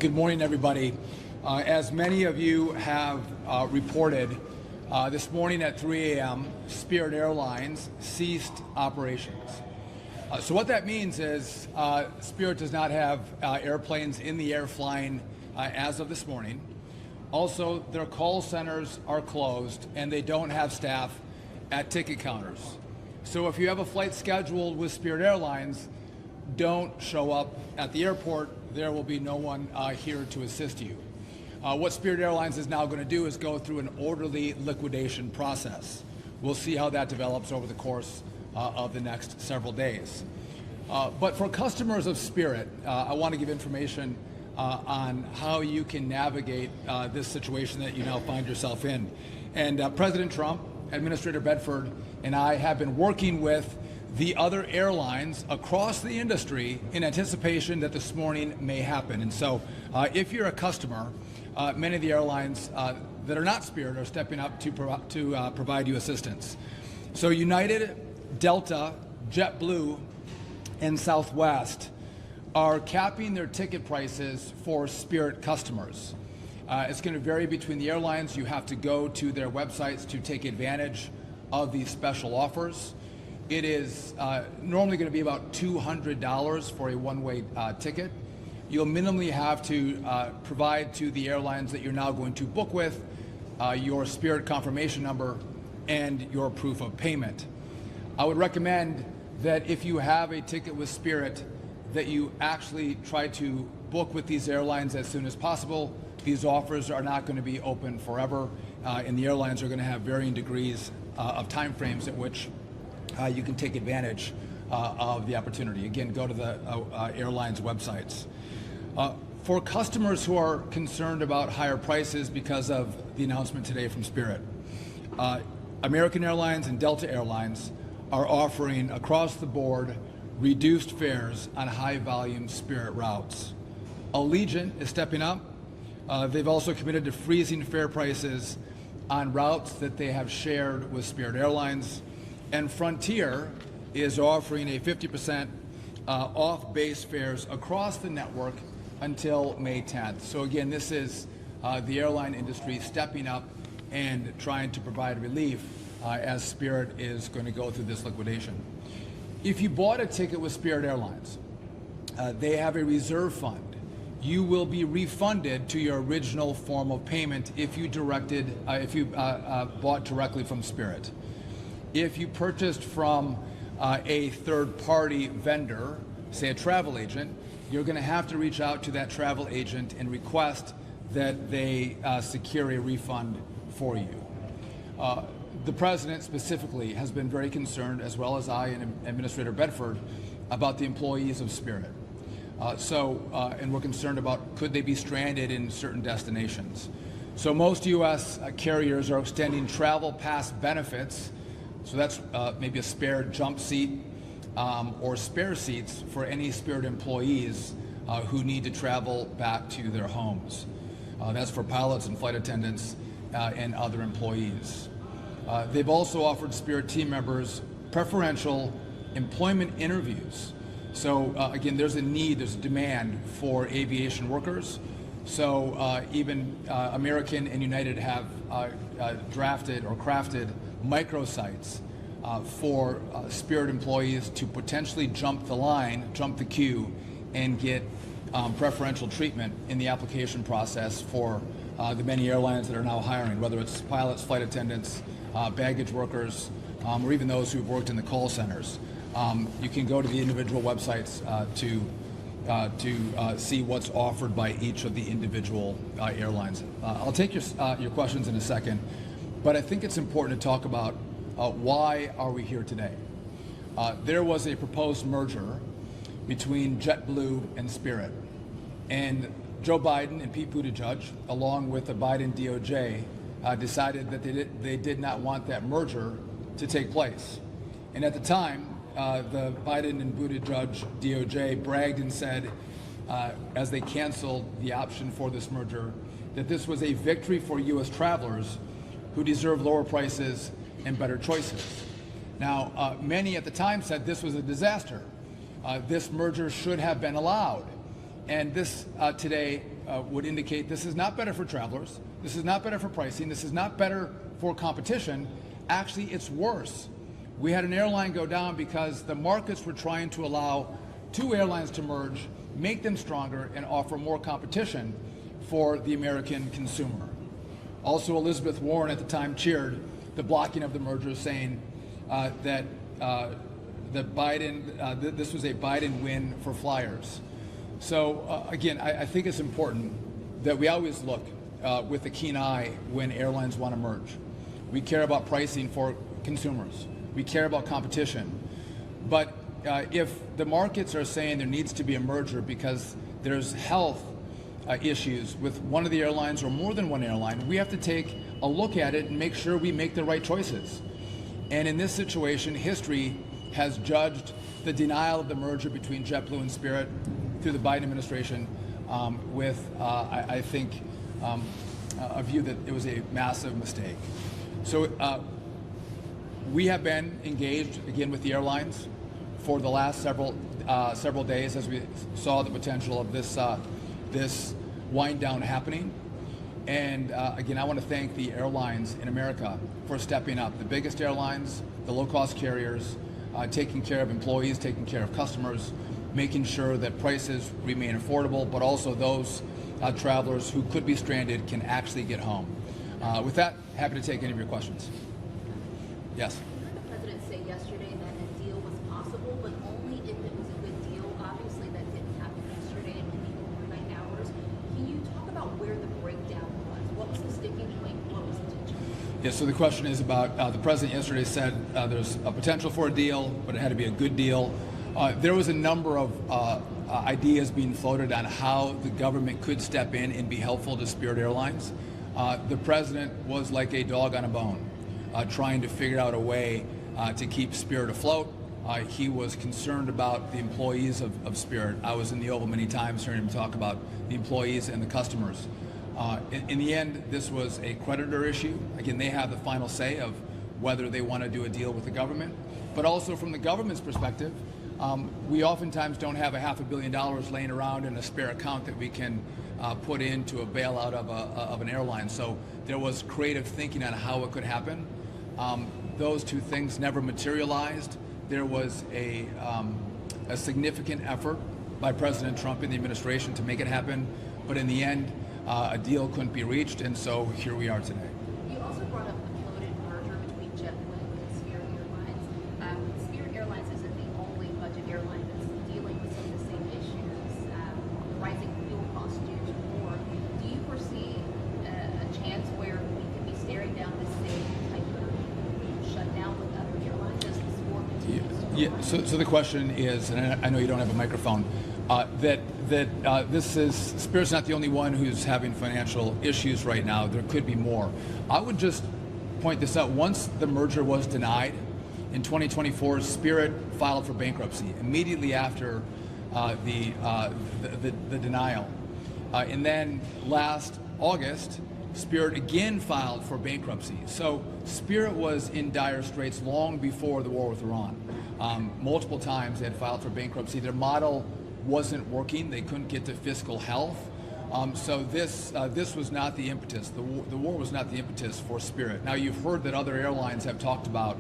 Good morning, everybody. As many of you have reported, this morning at 3 a.m., Spirit Airlines ceased operations. So what that means is Spirit does not have airplanes in the air flying as of this morning. Also, their call centers are closed and they don't have staff at ticket counters. So if you have a flight scheduled with Spirit Airlines, don't show up at the airport. There will be no one here to assist you. What Spirit Airlines is now going to do is go through an orderly liquidation process. We'll see how that develops over the course of the next several days. But for customers of Spirit, I want to give information on how you can navigate this situation that you now find yourself in. And President Trump, Administrator Bedford, and I have been working with the other airlines across the industry in anticipation that this morning may happen. And so if you're a customer, many of the airlines that are not Spirit are stepping up to provide you assistance. So United, Delta, JetBlue, and Southwest are capping their ticket prices for Spirit customers. It's going to vary between the airlines. You have to go to their websites to take advantage of these special offers. It is normally going to be about $200 for a one-way ticket. You'll minimally have to provide to the airlines that you're now going to book with your Spirit confirmation number and your proof of payment. I would recommend that if you have a ticket with Spirit, that you actually try to book with these airlines as soon as possible. These offers are not going to be open forever, and the airlines are going to have varying degrees of time frames at which you can take advantage of the opportunity. Again, go to the airlines' websites. For customers who are concerned about higher prices because of the announcement today from Spirit, American Airlines and Delta Airlines are offering across the board reduced fares on high-volume Spirit routes. Allegiant is stepping up. They've also committed to freezing fare prices on routes that they have shared with Spirit Airlines. And Frontier is offering a 50% off base fares across the network until May 10th. So again, this is the airline industry stepping up and trying to provide relief as Spirit is going to go through this liquidation. If you bought a ticket with Spirit Airlines, they have a reserve fund. You will be refunded to your original form of payment if you bought directly from Spirit. If you purchased from a third-party vendor, say a travel agent, you're going to have to reach out to that travel agent and request that they secure a refund for you. The President specifically has been very concerned, as well as I and Administrator Bedford, about the employees of Spirit. And we're concerned about could they be stranded in certain destinations. So most U.S. carriers are extending travel pass benefits. So that's maybe a spare jump seat or spare seats for any Spirit employees who need to travel back to their homes. That's for pilots and flight attendants and other employees. They've also offered Spirit team members preferential employment interviews. So again, there's a demand for aviation workers. So even American and United have drafted or crafted microsites for Spirit employees to potentially jump the queue, and get preferential treatment in the application process for the many airlines that are now hiring, whether it's pilots, flight attendants, baggage workers, or even those who've worked in the call centers. You can go to the individual websites to see what's offered by each of the individual airlines. I'll take your questions in a second, but I think it's important to talk about why are we here today. There was a proposed merger between JetBlue and Spirit, and Joe Biden and Pete Buttigieg, along with the Biden DOJ, decided that they did not want that merger to take place. And at the time, the Biden and Buttigieg DOJ bragged and said, as they canceled the option for this merger, that this was a victory for U.S. travelers who deserve lower prices and better choices. Now, many at the time said this was a disaster. This merger should have been allowed. And this today would indicate this is not better for travelers, this is not better for pricing, this is not better for competition. Actually, it's worse. We had an airline go down because the markets were trying to allow two airlines to merge, make them stronger, and offer more competition for the American consumer. Also, Elizabeth Warren at the time cheered the blocking of the merger, saying that this was a Biden win for flyers. So again, I think it's important that we always look with a keen eye when airlines want to merge. We care about pricing for consumers. We care about competition. But if the markets are saying there needs to be a merger because there's health issues with one of the airlines or more than one airline, we have to take a look at it and make sure we make the right choices. And in this situation, history has judged the denial of the merger between JetBlue and Spirit through the Biden administration with, I think, a view that it was a massive mistake. So we have been engaged again with the airlines for the last several days as we saw the potential of this wind down happening. And again, I want to thank the airlines in America for stepping up. The biggest airlines, the low-cost carriers, taking care of employees, taking care of customers, making sure that prices remain affordable, but also those travelers who could be stranded can actually get home. With that, happy to take any of your questions. Yes? You heard the president say yesterday that a deal was possible, but only if it was a good deal. Obviously, that didn't happen yesterday in the overnight hours. Can you talk about where the breakdown was? What was the sticking point? What was the tension? Yeah, so the question is about the president yesterday said there's a potential for a deal, but it had to be a good deal. There was a number of ideas being floated on how the government could step in and be helpful to Spirit Airlines. The president was like a dog on a bone, trying to figure out a way to keep Spirit afloat. He was concerned about the employees of Spirit. I was in the Oval many times hearing him talk about the employees and the customers. In the end, this was a creditor issue. Again, they have the final say of whether they want to do a deal with the government. But also from the government's perspective, we oftentimes don't have $500 million laying around in a spare account that we can put into a bailout of an airline. So there was creative thinking on how it could happen. Those two things never materialized. There was a significant effort by President Trump and the administration to make it happen, but in the end, a deal couldn't be reached, and so here we are today. You also brought up the floated merger between JetBlue and Spirit Airlines. Spirit Airlines isn't the only budget airline that's dealing with some of the same issues, rising fuel costs due to war. Do you foresee a chance where we could be staring down the same type of shutdown with other airlines as this war continues? Yeah. So the question is, and I know you don't have a microphone, this is, Spirit's not the only one who's having financial issues right now. There could be more. I would just point this out. Once the merger was denied in 2024, Spirit filed for bankruptcy immediately after the denial. And then last August, Spirit again filed for bankruptcy. So Spirit was in dire straits long before the war with Iran. Multiple times they had filed for bankruptcy. Their model wasn't working. They couldn't get to fiscal health. So this was not the impetus. The war was not the impetus for Spirit. Now, you've heard that other airlines have talked about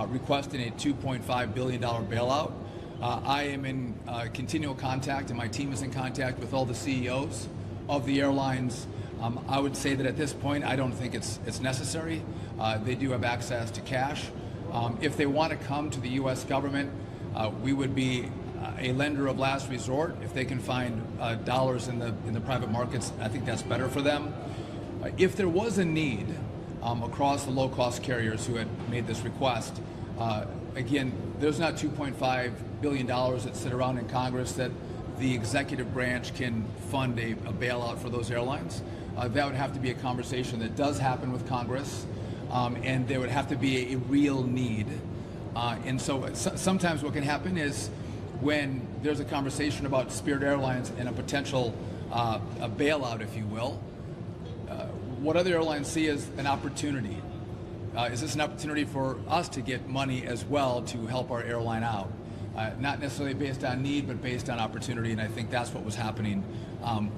requesting a $2.5 billion bailout. I am in continual contact, and my team is in contact with all the CEOs of the airlines. I would say that at this point, I don't think it's necessary. They do have access to cash. If they want to come to the U.S. government, we would be a lender of last resort. If they can find dollars in the private markets, I think that's better for them. If there was a need across the low-cost carriers who had made this request, again, there's not $2.5 billion that sit around in Congress that the executive branch can fund a bailout for those airlines. That would have to be a conversation that does happen with Congress, and there would have to be a real need. And so sometimes what can happen is when there's a conversation about Spirit Airlines and a potential a bailout, if you will, what other airlines see as an opportunity. Is this an opportunity for us to get money as well to help our airline out? not necessarily based on need, but based on opportunity. And I think that's what was happening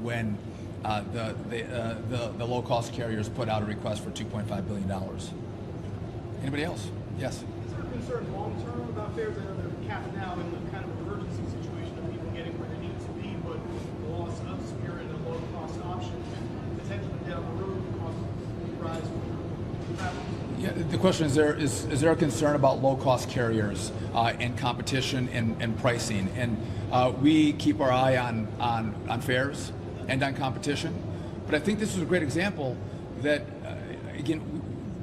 when the low-cost carriers put out a request for $2.5 billion. Anybody else? Yes. Is there a concern long-term about fares? I know they're capped now in the kind of emergency situation of people getting where they need to be, but the loss of Spirit, a low-cost option, potentially down the road cause rise with travel. Yeah, the question is there a concern about low-cost carriers and competition and pricing? And we keep our eye on fares and on competition. But I think this was a great example that, again,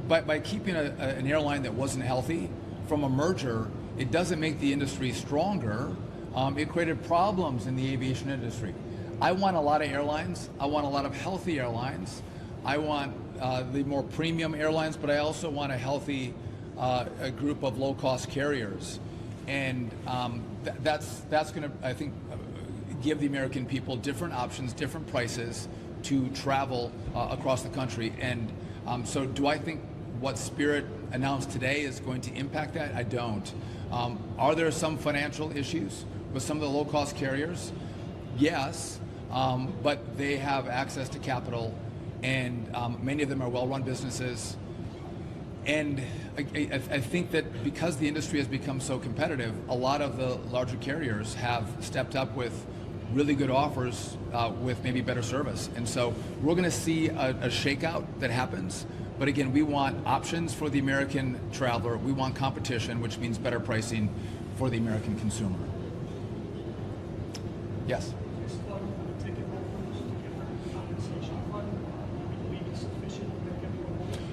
by keeping an airline that wasn't healthy from a merger, it doesn't make the industry stronger. It created problems in the aviation industry. I want a lot of airlines. I want a lot of healthy airlines. I want the more premium airlines, but I also want a healthy a group of low-cost carriers. And that's going to, I think, give the American people different options, different prices to travel across the country. And so do I think what Spirit announced today is going to impact that? I don't. Are there some financial issues with some of the low-cost carriers? Yes, but they have access to capital, and many of them are well-run businesses. And I think that because the industry has become so competitive, a lot of the larger carriers have stepped up with really good offers with maybe better service. And so we're going to see a shakeout that happens. But again, we want options for the American traveler. We want competition, which means better pricing for the American consumer. Yes?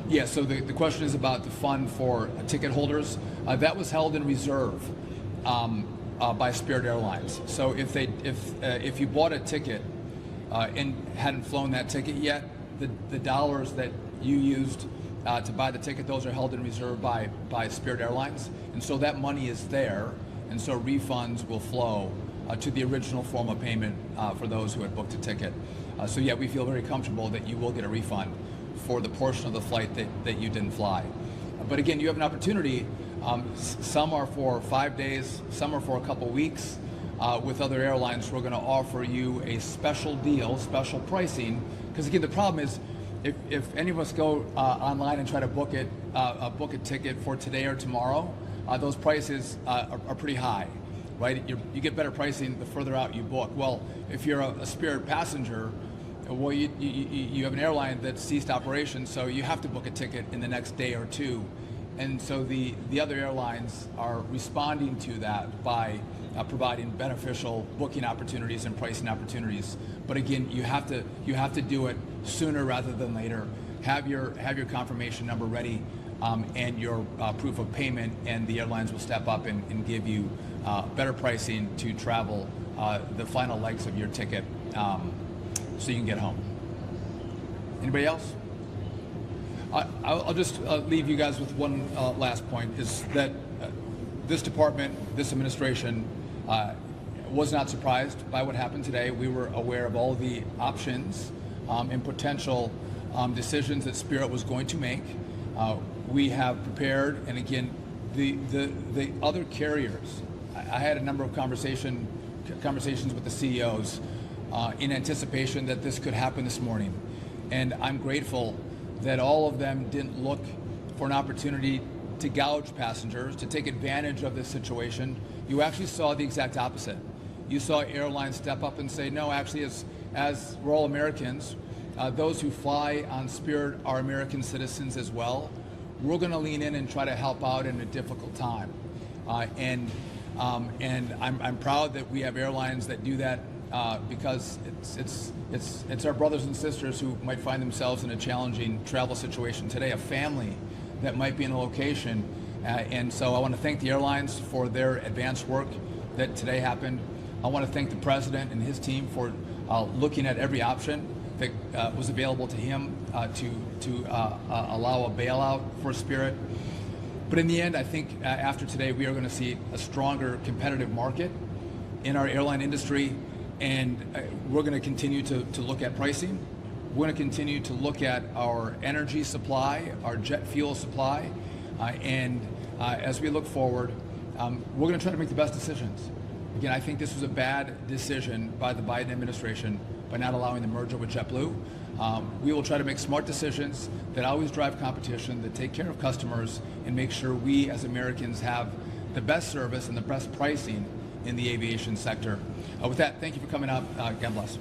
Yeah, so the question is about the fund for ticket holders. That was held in reserve by Spirit Airlines. So if you bought a ticket and hadn't flown that ticket yet, the dollars that you used to buy the ticket, those are held in reserve by Spirit Airlines. And so that money is there, and so refunds will flow to the original form of payment for those who had booked a ticket. So yeah, we feel very comfortable that you will get a refund for the portion of the flight that you didn't fly. But again, you have an opportunity. Some are for 5 days, some are for a couple weeks. With other airlines, we're going to offer you a special deal, special pricing. Because again, the problem is, if any of us go online and try to book a ticket for today or tomorrow, those prices are pretty high, right? You get better pricing the further out you book. Well, if you're a Spirit passenger, well, you have an airline that ceased operations, so you have to book a ticket in the next day or two. And so the other airlines are responding to that by providing beneficial booking opportunities and pricing opportunities. But again, you have to do it sooner rather than later. Have your confirmation number ready and your proof of payment, and the airlines will step up and give you better pricing to travel the final legs of your ticket so you can get home. Anybody else? I'll just leave you guys with one last point, is that this department, this administration, was not surprised by what happened today. We were aware of all the options and potential decisions that Spirit was going to make. We have prepared, and again, the other carriers, I had a number of conversations with the CEOs in anticipation that this could happen this morning. And I'm grateful that all of them didn't look for an opportunity to gouge passengers, to take advantage of this situation. You actually saw the exact opposite. You saw airlines step up and say, no, actually, as we're all Americans, those who fly on Spirit are American citizens as well. We're going to lean in and try to help out in a difficult time. And I'm proud that we have airlines that do that because it's our brothers and sisters who might find themselves in a challenging travel situation today, a family that might be in a location. And so I want to thank the airlines for their advanced work that today happened. I want to thank the president and his team for looking at every option that was available to him to allow a bailout for Spirit. But in the end, I think after today, we are going to see a stronger competitive market in our airline industry, and we're going to continue to look at pricing. We're going to continue to look at our energy supply, our jet fuel supply, and as we look forward, we're going to try to make the best decisions. Again, I think this was a bad decision by the Biden administration by not allowing the merger with JetBlue. We will try to make smart decisions that always drive competition, that take care of customers, and make sure we as Americans have the best service and the best pricing in the aviation sector. With that, thank you for coming up. God bless.